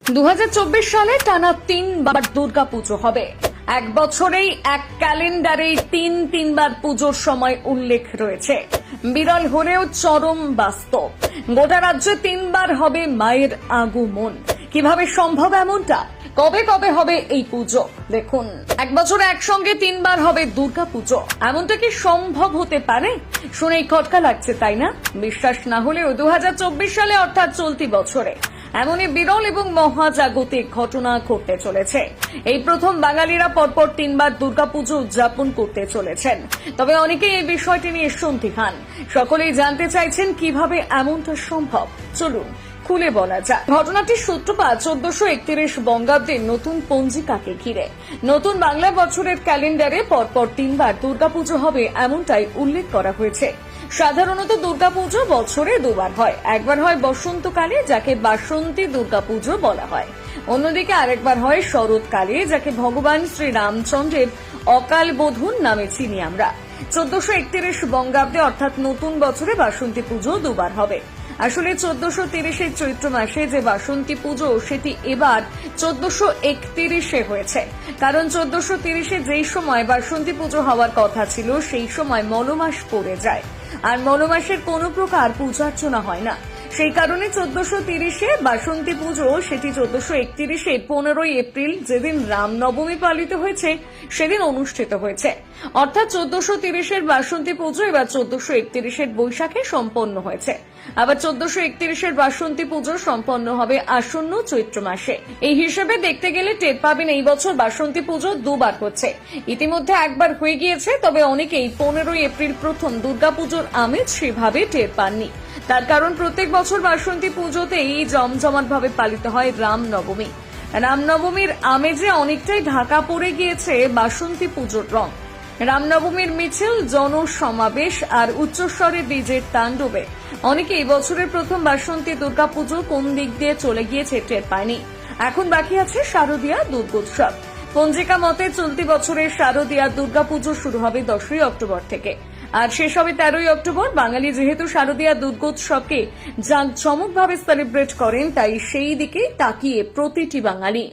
2024 সালে টানা 3 বার দুর্গাপুজো হবে। এক বছরেই এক ক্যালেন্ডারে তিনবার পুজোর সময় উল্লেখ রয়েছে। বিরল হলেও চরম বাস্তব। গোটা রাজ্যে 3 বার হবে মায়ের আগমন। কিভাবে সম্ভব এমনটা? কবে কবে হবে এই পুজো? দেখুন, এক বছরে একসঙ্গে 3 বার হবে দুর্গাপুজো। এমনটা কি সম্ভব হতে পারে? শুনেই খটকা লাগছে, তাই না? বিশ্বাস না হলেও 2024 সালে অর্থাৎ চলতি বছরে এমনই বিরল এবং মহাজাগতিক ঘটনা ঘটতে চলেছে। এই প্রথম বাঙালিরা পরপর 3 বার দুর্গাপুজো উদযাপন করতে চলেছেন। তবে অনেকেই এই বিষয়টি নিয়ে সন্দিহান। সকলেই জানতে চাইছেন কিভাবে এমনটা সম্ভব। চলুন খুলে বলা যাক। ঘটনাটির সূত্রপাত 1431 বঙ্গাব্দের নতুন পঞ্জিকাকে ঘিরে। নতুন বাংলা বছরের ক্যালেন্ডারে পরপর 3 বার দুর্গাপুজো হবে এমনটাই উল্লেখ করা হয়েছে। সাধারণত দুর্গাপুজো বছরে 2 বার হয়। একবার হয় বসন্তকালে, যাকে বাসন্তী দুর্গাপুজো বলা হয়। অন্যদিকে আরেকবার হয় শরৎকালে, যাকে ভগবান শ্রী রামচন্দ্রের অকাল বোধন নামে চিনি আমরা। 1431 বঙ্গাব্দে অর্থাৎ নতুন বছরে বাসন্তী পুজো 2 বার হবে। আসলে 1430 চৈত্র মাসে যে বাসন্তী পুজো, সেটি এবার 1431 হয়েছে। কারণ 1430 যেই সময় বাসন্তী পুজো হওয়ার কথা ছিল, সেই সময় মলমাস পড়ে যায়, আর মলমাসের কোনো প্রকার পূজার্চনা হয় না। সেই কারণে 1430 বাসন্তী পুজো, সেটি 1431 15 এপ্রিল, যেদিন রামনবমী পালিত হয়েছে, সেদিন অনুষ্ঠিত হয়েছে। অর্থাৎ 1430 বাসন্তী পুজো এবার 1431 বৈশাখে সম্পন্ন হয়েছে। আবার 1431 বাসন্তী পুজো সম্পন্ন হবে আসন্ন চৈত্র মাসে। এই হিসেবে দেখতে গেলে টের পাবেন এই বছর বাসন্তী পুজো 2 বার হচ্ছে। ইতিমধ্যে একবার হয়ে গিয়েছে, তবে অনেকেই 15 এপ্রিল প্রথম দুর্গাপুজোর আমেজ সেভাবে টের পাননি। তার কারণ প্রত্যেক বছর বাসন্তী পুজোতেই জমজমাটভাবে পালিত হয় রামনবমী। রামনবমীর আমেজে অনেকটাই ঢাকা পড়ে গিয়েছে বাসন্তী পুজোর রং। রামনবমীর মিছিল, জনসমাবেশ আর উচ্চস্বরে ডিজের তাণ্ডবে অনেকেই বছরের প্রথম বাসন্তী দুর্গাপুজো কোন দিক দিয়ে চলে গিয়েছে টের পায়নি। এখন বাকি আছে শারদীয়া দুর্গোৎসব। পঞ্জিকা মতে চলতি বছরের শারদীয়া দুর্গাপুজো শুরু হবে 10ই অক্টোবর থেকে, আর শেষ হবে 13ই অক্টোবর। বাঙালি যেহেতু শারদীয়া দুর্গোৎসবকে জাঁকজমকভাবে সেলিব্রেট করেন, তাই সেই দিকে তাকিয়ে প্রতিটি বাঙালি।